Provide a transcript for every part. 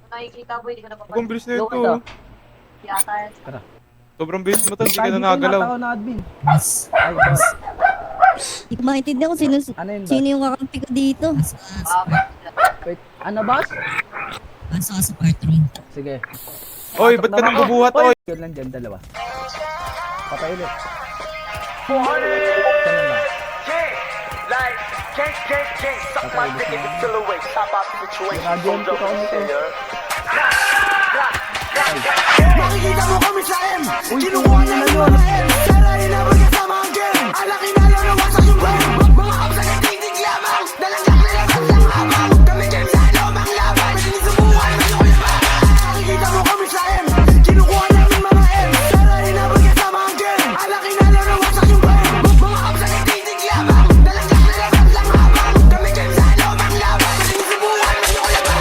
Nakikita mo, hindi ka na Ang bilis na Low ito. ito. Yata yan. Sobrang bilis mo to, hindi ka Tayo na dito, nagalaw. natakaw na admin. Boss. Ay, boss. Hindi ko maintindihan kung sino, Ano yun, boss? sino yung kakampi ko dito. Wait, ano, boss? Pasok ka sa part room. Sige. Oy, ba't ka nang bubuhat, oy? Yun lang dyan, dalawa. Patay ulit. Saan na ba? Nag-jump ko nito. Makikita mo kami sa M. Kinukuha na yung mga M. Pero inabot kasama ang game. Alaki na lang ang wasak yung brain. Mga kapsa na titig lamang. Dalanggak na lang lang habang. Kami game sa lomang laban. Pwede subukan na yung yaman. Makikita mo kami sa M. Kinukuha namin mga M. Pero inabot kasama ang game. Alaki na lang ang wasak yung brain. Mga kapsa na titig lamang. Dalanggak na lang habang. Kami game sa lomang laban. Pwede subukan na yung yaman.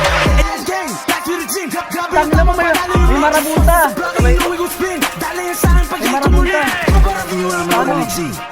Gang, back to the gym. Tangin na mo, may marabunta. May marabunta. Ano?